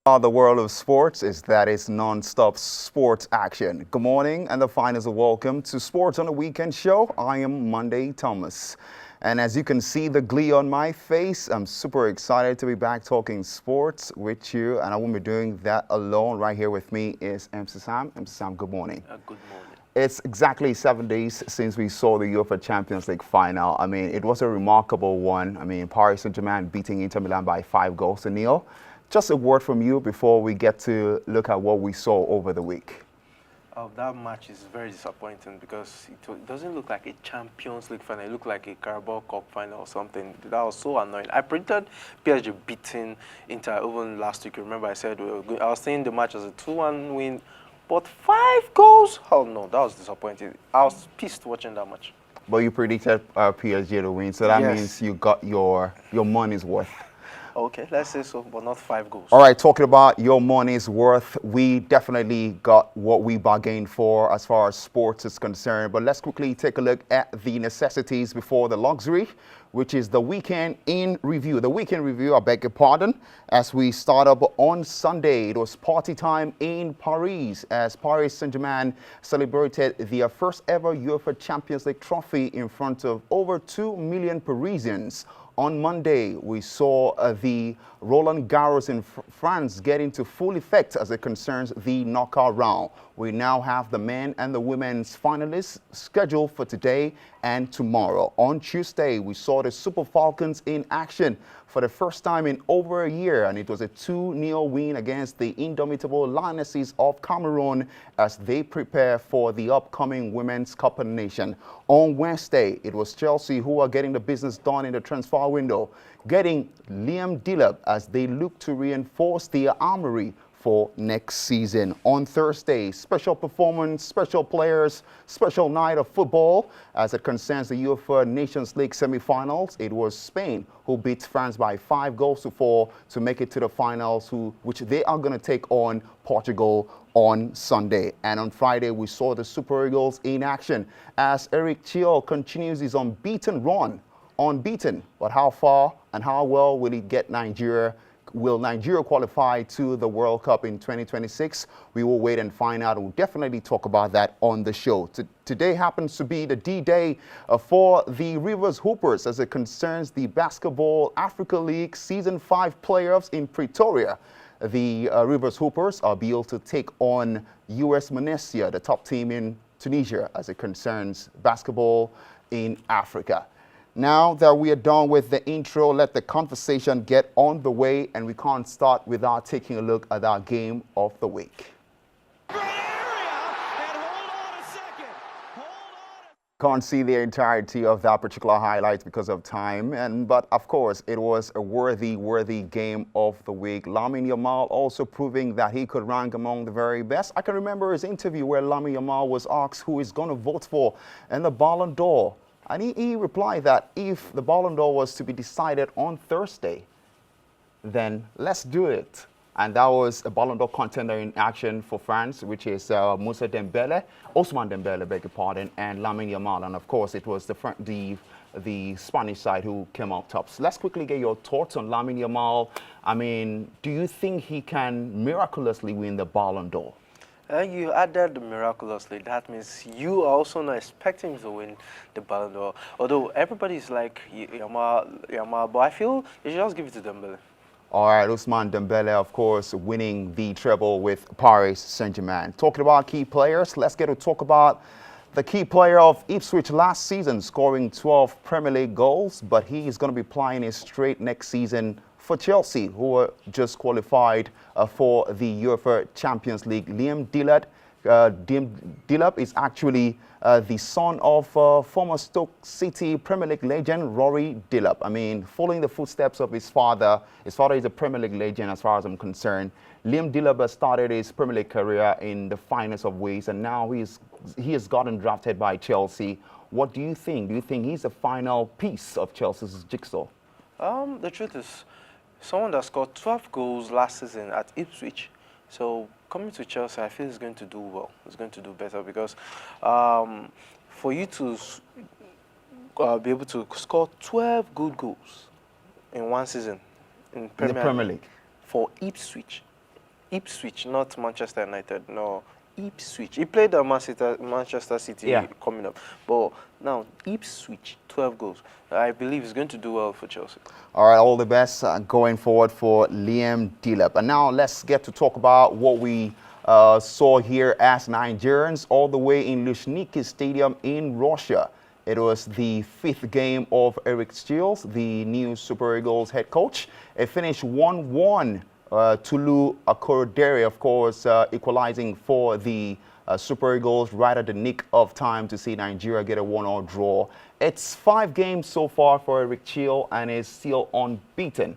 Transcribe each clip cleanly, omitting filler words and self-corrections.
The world of sports is that it's non-stop sports action. Good morning and the finest of welcome to Sports on the Weekend show. I am Monday Thomas. And as you can see the glee on my face, I'm super excited to be back talking sports with you. And I won't be doing that alone. Right here with me is MC Sam. MC Sam, good morning. Good morning. It's exactly 7 days since we saw the UEFA Champions League final. I mean, it was a remarkable one. I mean, Paris Saint-Germain beating Inter Milan by 5-0. Just a word from you before we get to look at what we saw over the week. That match is very disappointing because it doesn't look like a Champions League final. It looked like a Carabao Cup final or something. That was so annoying. I predicted PSG beating Inter even last week. Remember I said I was saying the match as a 2-1 win, but 5 goals? Oh no, that was disappointing. I was pissed watching that match. But you predicted PSG to win, so that Yes. means you got your money's worth. Okay, let's say so, but not 5 goals. All right, talking about your money's worth, we definitely got what we bargained for as far as sports is concerned. But let's quickly take a look at the necessities before the luxury, which is the weekend in review. The weekend review, I beg your pardon, as we start up on Sunday. It was party time in Paris as Paris Saint-Germain celebrated their first ever UEFA Champions League trophy in front of over 2 million Parisians. On Monday, we saw the Roland Garros in France get into full effect as it concerns the knockout round. We now have the men and the women's finalists scheduled for today and tomorrow. On Tuesday, we saw the Super Falcons in action for the first time in over a year, and it was a 2-0 win against the indomitable Lionesses of Cameroon as they prepare for the upcoming Women's Cup of the Nation. On Wednesday, it was Chelsea who are getting the business done in the transfer window, getting Liam Delap as they look to reinforce their armory for next season. On Thursday, special performance, special players, special night of football as it concerns the UEFA Nations League semi-finals. It was Spain who beat France by 5-4 to make it to the finals, which they are going to take on Portugal on Sunday. And on Friday, we saw the Super Eagles in action as Eric Chio continues his unbeaten run. Unbeaten, but how far and how well will he get Nigeria? Will Nigeria qualify to the World Cup in 2026? We will wait and find out. We'll definitely talk about that on the show. Today happens to be the D-Day for the Rivers Hoopers as it concerns the Basketball Africa League Season 5 playoffs in Pretoria. The Rivers Hoopers are able to take on US Monastir, the top team in Tunisia, as it concerns basketball in Africa. Now that we are done with the intro, let the conversation get on the way, and we can't start without taking a look at our game of the week. Can't see the entirety of that particular highlight because of time, but of course it was a worthy game of the week. Lamine Yamal also proving that he could rank among the very best. I can remember his interview where Lamine Yamal was asked who he's going to vote for in the Ballon d'Or. And he replied that if the Ballon d'Or was to be decided on Thursday, then let's do it. And that was a Ballon d'Or contender in action for France, which is Ousmane Dembele, beg your pardon, and Lamine Yamal. And of course, it was the Spanish side who came out top. So let's quickly get your thoughts on Lamine Yamal. I mean, do you think he can miraculously win the Ballon d'Or? You added miraculously. That means you are also not expecting him to win the Ballon d'Or. Although everybody is like Yamal, but I feel you should just give it to Dembele. All right, Ousmane Dembele, of course, winning the treble with Paris Saint-Germain. Talking about key players, let's get to talk about the key player of Ipswich last season, scoring 12 Premier League goals, but he is going to be playing it straight next season for Chelsea, who are just qualified for the UEFA Champions League. Liam Delap is actually the son of former Stoke City Premier League legend Rory Delap. I mean, following the footsteps of his father. His father is a Premier League legend as far as I'm concerned. Liam Delap has started his Premier League career in the finest of ways, and now he has gotten drafted by Chelsea. What do you think? Do you think he's the final piece of Chelsea's jigsaw? The truth is, someone that scored 12 goals last season at Ipswich. So coming to Chelsea, I feel he's going to do well. He's going to do better because for you to be able to score 12 good goals in one season in the Premier League for Ipswich, Ipswich, not Manchester United. No, Ipswich. He played at Manchester City Yeah. coming up. But now, Ipswich, 12 goals. I believe he's going to do well for Chelsea. All right, all the best going forward for Liam Delap. And now let's get to talk about what we saw here as Nigerians all the way in Luzhniki Stadium in Russia. It was the fifth game of Eric Steels, the new Super Eagles head coach. It finished 1-1. Tulu Akorodere, of course, equalizing for the Super Eagles right at the nick of time to see Nigeria get a 1-1 draw. It's 5 games so far for Eric Cheel and is still unbeaten.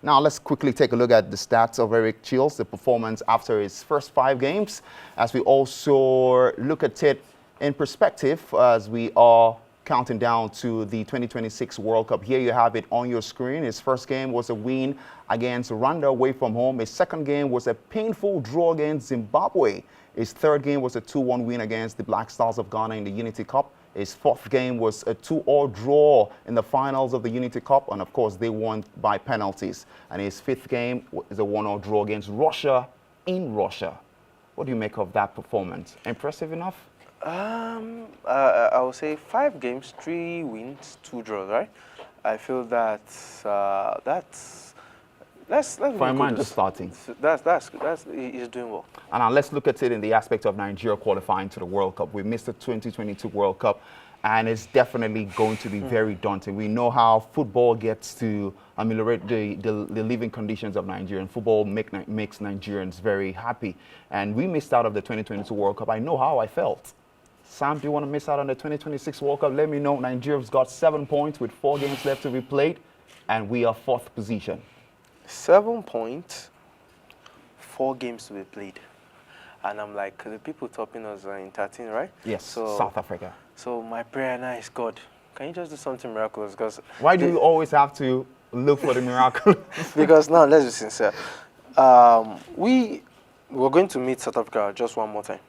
Now let's quickly take a look at the stats of Eric Cheels, the performance after his first 5 games, as we also look at it in perspective as we are counting down to the 2026 World Cup. Here you have it on your screen. His first game was a win against Rwanda away from home. His second game was a painful draw against Zimbabwe. His third game was a 2-1 win against the Black Stars of Ghana in the Unity Cup. His fourth game was a 2-2 draw in the finals of the Unity Cup, and of course they won by penalties. And his fifth game is a 1-1 draw against Russia in Russia. What do you make of that performance? Impressive enough? I would say 5 games, 3 wins, 2 draws, right? I feel that let's For a man just starting. That's he's doing well. And now let's look at it in the aspect of Nigeria qualifying to the World Cup. We missed the 2022 World Cup, and it's definitely going to be very daunting. We know how football gets to ameliorate the living conditions of Nigerians. Football makes Nigerians very happy. And we missed out of the 2022 World Cup. I know how I felt. Sam, do you want to miss out on the 2026 World Cup? Let me know. Nigeria's got 7 points with 4 games left to be played, and we are 4th position. 7 points, 4 games to be played. And I'm like, the people topping us are in 13, right? Yes, so, South Africa. So my prayer now is, God, can you just do something miraculous? Because why do you always have to look for the miracle? Because now, let's be sincere. We're going to meet South Africa just one more time.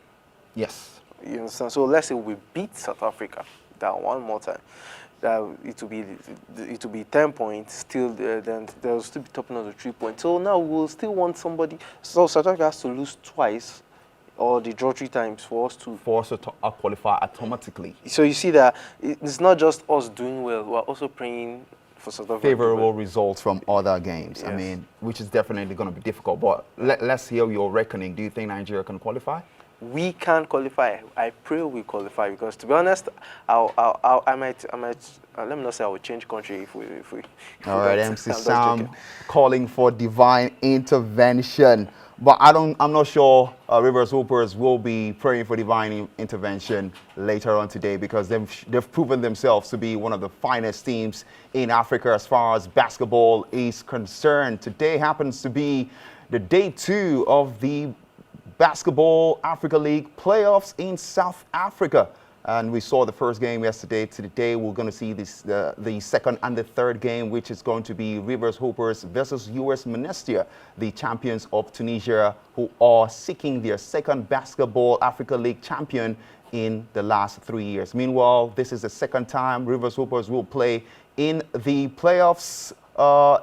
Yes. You understand? So let's say we beat South Africa that one more time. It will be 10 points. Still, then they'll still be topping on the 3 points. So now we'll still want somebody. So South Africa has to lose twice, or they draw 3 times for us to qualify automatically. So you see that it's not just us doing well. We're also praying for South Africa. Favorable results from other games. Yes. I mean, which is definitely going to be difficult. But let's hear your reckoning. Do you think Nigeria can qualify? We can qualify. I pray we qualify, because to be honest, I might let me not say I will change country if we all right, MC Sam calling for divine intervention. But I'm not sure Rivers Hoopers will be praying for divine intervention later on today, because they've proven themselves to be one of the finest teams in Africa as far as basketball is concerned. Today happens to be the day 2 of the Basketball Africa League playoffs in South Africa. And we saw the first game yesterday. Today we're going to see the second and the third game, which is going to be Rivers Hoopers versus US Monastir, the champions of Tunisia, who are seeking their second Basketball Africa League champion in the last 3 years. Meanwhile, this is the second time Rivers Hoopers will play in the playoffs,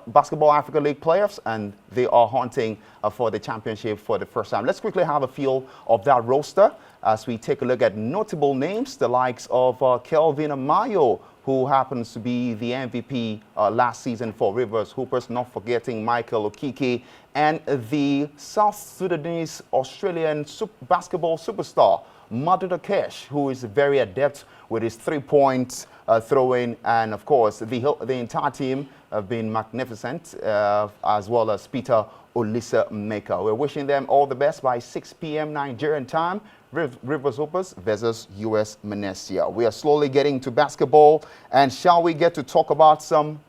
Basketball Africa League playoffs, and they are hunting for the championship for the first time. Let's quickly have a feel of that roster as we take a look at notable names, the likes of Kelvin Amayo, who happens to be the MVP last season for Rivers Hoopers, not forgetting Michael Okike, and the South Sudanese Australian basketball superstar, Madu Dakesh, who is very adept with his 3-point throw-in, and of course the entire team have been magnificent, as well as Peter Olisa Meka. We're wishing them all the best by 6 p.m. Nigerian time. Rivers Hoopers versus US Monastir. We are slowly getting to basketball, and shall we get to talk about some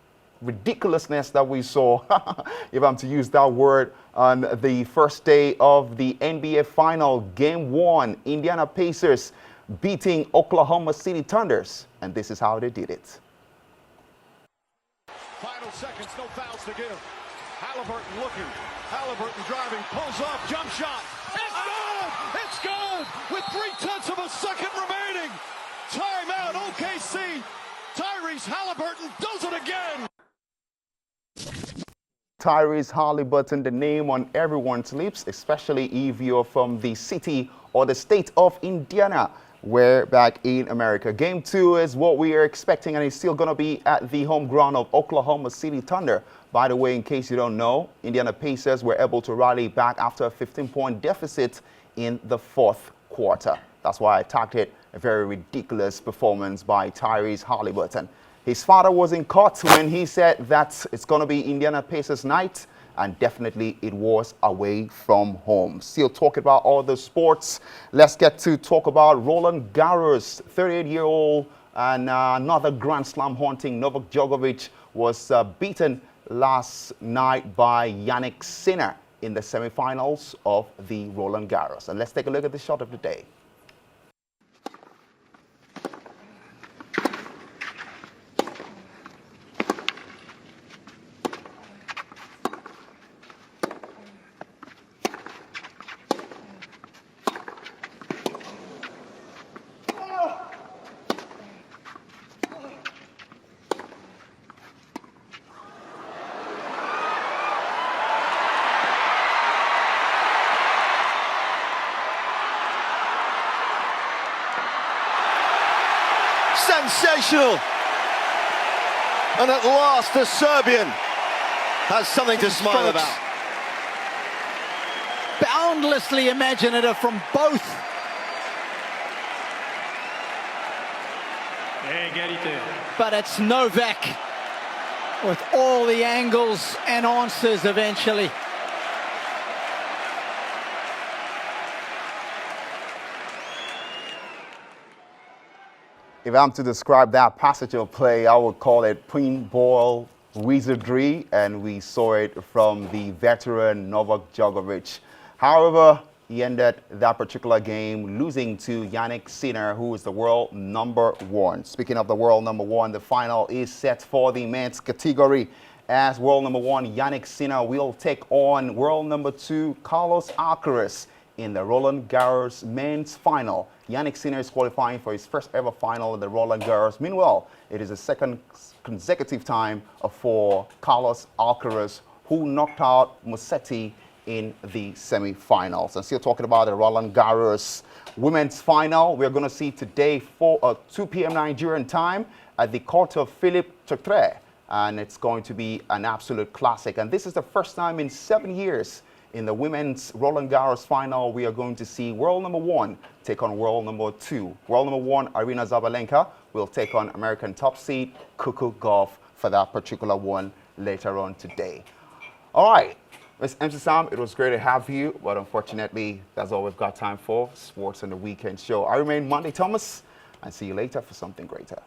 ridiculousness that we saw, if I'm to use that word, on the first day of the NBA Final, Game 1, Indiana Pacers beating Oklahoma City Thunders, and this is how they did it. Final seconds, no fouls to give. Halliburton looking, Halliburton driving, pulls up, jump shot. It's good! It's good! With 0.3 of a second remaining. Timeout, OKC. Tyrese Halliburton does it again. Tyrese Halliburton, the name on everyone's lips, especially if you're from the city or the state of Indiana. We're back in America. Game 2 is what we are expecting, and it's still going to be at the home ground of Oklahoma City Thunder. By the way, in case you don't know, Indiana Pacers were able to rally back after a 15-point deficit in the fourth quarter. That's why I tagged it a very ridiculous performance by Tyrese Halliburton. His father was in court when he said that it's going to be Indiana Pacers night, and definitely it was away from home. Still talking about all the sports, let's get to talk about Roland Garros. 38-year-old and another Grand Slam haunting Novak Djokovic was beaten last night by Jannik Sinner in the semifinals of the Roland Garros. And let's take a look at the shot of the day. Sensational! And at last the Serbian has something to smile about. Boundlessly imaginative from both. But it's Novak with all the angles and answers eventually. If I'm to describe that passage of play, I would call it pinball wizardry, and we saw it from the veteran Novak Djokovic. However, he ended that particular game losing to Jannik Sinner, who is the world number 1. Speaking of the world number 1, the final is set for the men's category, as world number 1 Jannik Sinner will take on world number 2 Carlos Alcaraz in the Roland Garros men's final. Jannik Sinner is qualifying for his first ever final in the Roland Garros. Meanwhile, it is the second consecutive time for Carlos Alcaraz, who knocked out Musetti in the semi-finals. And still talking about the Roland Garros women's final, we're going to see today 2 p.m. Nigerian time at the court of Philippe Chatrier, and it's going to be an absolute classic. And this is the first time in 7 years in the women's Roland Garros final we are going to see world number 1 take on world number 2. World number 1 Aryna Sabalenka will take on American top seed Coco Gauff for that particular one later on today. All right, Ms. MC Sam, it was great to have you, but unfortunately that's all we've got time for. Sports on the Weekend show. I remain Monday Thomas, and see you later for something greater.